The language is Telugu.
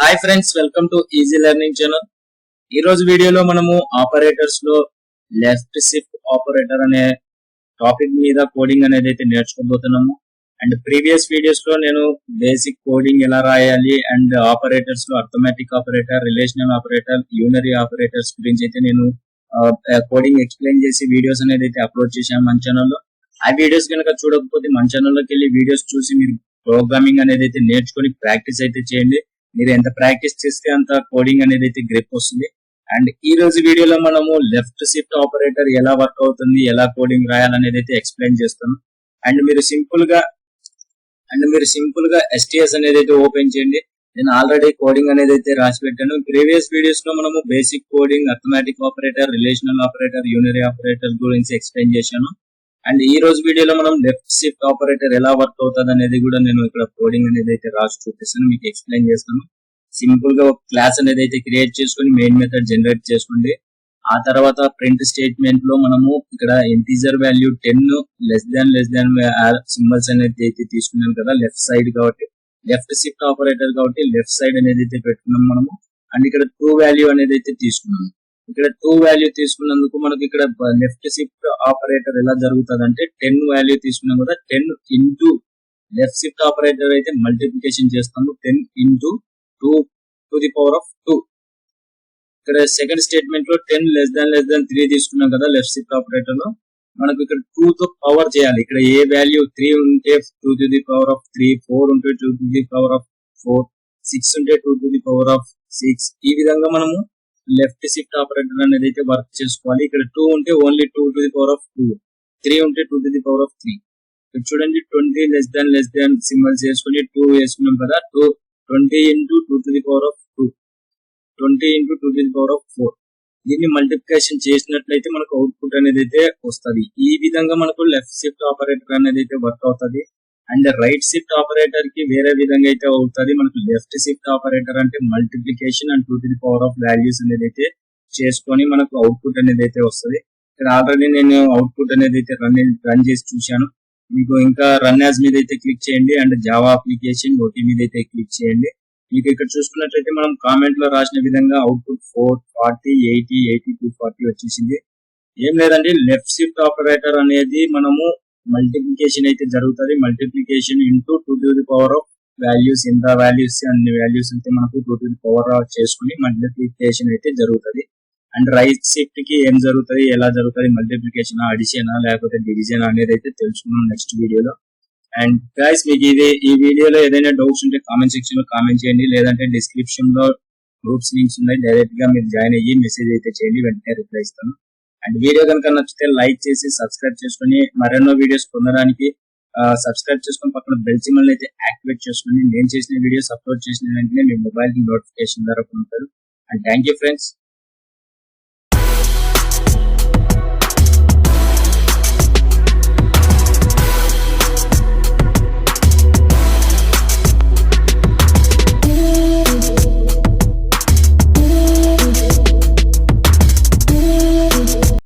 Hi friends, welcome to easy learning channel. ఈ రోజు వీడియోలో మనము ఆపరేటర్స్ లో లెఫ్ట్ షిఫ్ట్ ఆపరేటర్ అనే టాపిక్ మీద కోడింగ్ అనేది అయితే నేర్చుకోబోతున్నాము. అండ్ ప్రీవియస్ వీడియోస్ లో నేను బేసిక్ కోడింగ్ ఎలా రాయాలి అండ్ ఆపరేటర్స్ లో arithmetic operator, relational operator, unary operators గురించి అయితే నేను కోడింగ్ ఎక్స్ప్లెయిన్ చేసి వీడియోస్ అనేది అయితే అప్లోడ్ చేశాను మన ఛానల్లో. ఆ వీడియోస్ కనుక చూడకపోతే మన ఛానల్లోకి వెళ్ళి వీడియోస్ చూసి మీరు ప్రోగ్రామింగ్ అనేది అయితే నేర్చుకొని ప్రాక్టీస్ అయితే చేయండి. మీరు ఎంత ప్రాక్టీస్ చేస్తే అంత కోడింగ్ అనేది అయితే గ్రిప్ వస్తుంది. అండ్ ఈ రోజు వీడియోలో మనము లెఫ్ట్ షిఫ్ట్ ఆపరేటర్ ఎలా వర్క్ అవుతుంది, ఎలా కోడింగ్ రాయాలనేది అయితే ఎక్స్ప్లెయిన్ చేస్తాను. అండ్ మీరు సింపుల్ గా STS అనేది అయితే ఓపెన్ చేయండి. నేను ఆల్రెడీ కోడింగ్ అనేది అయితే రాసి పెట్టాను. ప్రీవియస్ వీడియోస్ లో మనము basic coding, arithmetic operator, relational operator, unary operator గురించి ఎక్స్ప్లెయిన్ చేశాను. అండ్ ఈ రోజు వీడియోలో మనం లెఫ్ట్ షిఫ్ట్ ఆపరేటర్ ఎలా వర్క్ అవుతుంది అనేది కూడా నేను ఇక్కడ కోడింగ్ అనేది అయితే రాసి చూపిస్తాను, మీకు ఎక్స్ప్లెయిన్ చేస్తాను. సింపుల్ గా ఒక క్లాస్ అనేది అయితే క్రియేట్ చేసుకుని మెయిన్ మెథడ్ జనరేట్ చేసుకోండి. ఆ తర్వాత ప్రింట్ స్టేట్మెంట్ లో మనము ఇక్కడ integer value 10 less than symbols అనేది అయితే తీసుకున్నాం కదా లెఫ్ట్ సైడ్, కాబట్టి లెఫ్ట్ షిఫ్ట్ ఆపరేటర్ కాబట్టి లెఫ్ట్ సైడ్ అనేది అయితే పెట్టుకున్నాం మనము. అండ్ ఇక్కడ ట్రూ వాల్యూ అనేది అయితే తీసుకున్నాము. ఇక్కడ 2 వాల్యూ తీసుకున్నందుకు మనకి ఇక్కడ లెఫ్ట్ షిఫ్ట్ ఆపరేటర్ ఎలా జరుగుతుంది అంటే 10 వాల్యూ తీసుకున్నాం కదా, 10 ఇంటూ లెఫ్ట్ షిఫ్ట్ ఆపరేటర్ అయితే మల్టిప్లికేషన్ చేస్తాము 10 into 2 to the power of 2. ఇక్కడ సెకండ్ స్టేట్మెంట్ లో 10 లెస్ దాన్ 3 తీసుకున్నాం కదా లెఫ్ట్ షిఫ్ట్ ఆపరేటర్ లో, మనకు ఇక్కడ 2 తో పవర్ చేయాలి. ఇక్కడ ఏ వాల్యూ 3 ఉంటే 2 టు ది పవర్ ఆఫ్ 3, 4 ఉంటే 2 టు ది పవర్ ఆఫ్ 4, 6 ఉంటే 2 టు ది పవర్ ఆఫ్ 6. ఈ విధంగా మనము లెఫ్ట్ షిఫ్ట్ ఆపరేటర్ అనేది అయితే వర్క్ చేసుకోవాలి. ఇక్కడ 2 ఉంటే only 2 to the power of 2, 3 ఉంటే 2 టు ది పవర్ ఆఫ్ 3. ఇక్కడ చూడండి 20 లెస్ దాన్ సింబల్స్ వేసుకుని 2 వేసుకున్నాం కదా, 20 into 2 to the power of 2, 20 into 2 to the power of 4. దీన్ని మల్టిప్లికేషన్ చేసినట్లయితే మనకు అవుట్పుట్ అనేది అయితే వస్తుంది. ఈ విధంగా మనకు లెఫ్ట్ షిఫ్ట్ ఆపరేటర్ అనేది అయితే వర్క్ అవుతుంది. అండ్ రైట్ షిఫ్ట్ ఆపరేటర్ కి వేరే విధంగా అయితే అవుతుంది. మనకు లెఫ్ట్ షిఫ్ట్ ఆపరేటర్ అంటే multiplication and 2 to the power of values అనేది అయితే చేసుకొని మనకు అవుట్పుట్ అనేది అయితే వస్తుంది. ఇక్కడ ఆల్రెడీ నేను అవుట్పుట్ అనేది అయితే రన్ చేసి చూశాను. మీకు ఇంకా రన్ యాజ్ మీద అయితే క్లిక్ చేయండి అండ్ జావా అప్లికేషన్ ఓటీ మీద అయితే క్లిక్ చేయండి. మీకు ఇక్కడ చూసుకున్నట్లయితే మనం కామెంట్ లో రాసిన విధంగా అవుట్పుట్ 440, 80, 80 to 40 వచ్చేసింది. ఏం లేదండి, లెఫ్ట్ షిఫ్ట్ ఆపరేటర్ అనేది మనము మల్టిప్లికేషన్ అయితే జరుగుతుంది. Multiplication into 2 to the power of values, ఎంత వాల్యూస్ అన్ని వాల్యూస్ అయితే మనకు 2 టు ది పవర్ ఆఫ్ చేసుకుని మల్టిప్లికేషన్ అయితే జరుగుతుంది. అండ్ రైట్ షిఫ్ట్ కి ఏం జరుగుతుంది, ఎలా జరుగుతుంది, మల్టిప్లికేషన్, అడిషన్ లేకపోతే డివిజన్ అనేది అయితే తెలుసుకున్నాం నెక్స్ట్ వీడియోలో. అండ్ గైస్, మీకు ఈ వీడియోలో ఏదైనా డౌట్స్ ఉంటే కామెంట్ సెక్షన్ లో కామెంట్ చేయండి, లేదంటే డిస్క్రిప్షన్ లో గ్రూప్స్ లింక్స్ ఉన్నాయి, డైరెక్ట్ గా మీరు జాయిన్ అయ్యి మెసేజ్ అయితే చేయండి, వెంటనే రిప్లై ఇస్తాను. అండ్ వీడియో కనుక నచ్చితే లైక్ చేసి సబ్స్క్రైబ్ చేసుకుని మరెన్నో వీడియోస్ పొందడానికి సబ్స్క్రైబ్ చేసుకుని పక్కన బెల్ సింబల్ అయితే యాక్టివేట్ చేసుకుని నేను చేసిన వీడియోస్ అప్లోడ్ చేసిన వెంటనే మీ మొబైల్ కి నోటిఫికేషన్ ద్వారా పొందుతారు. And thank you friends.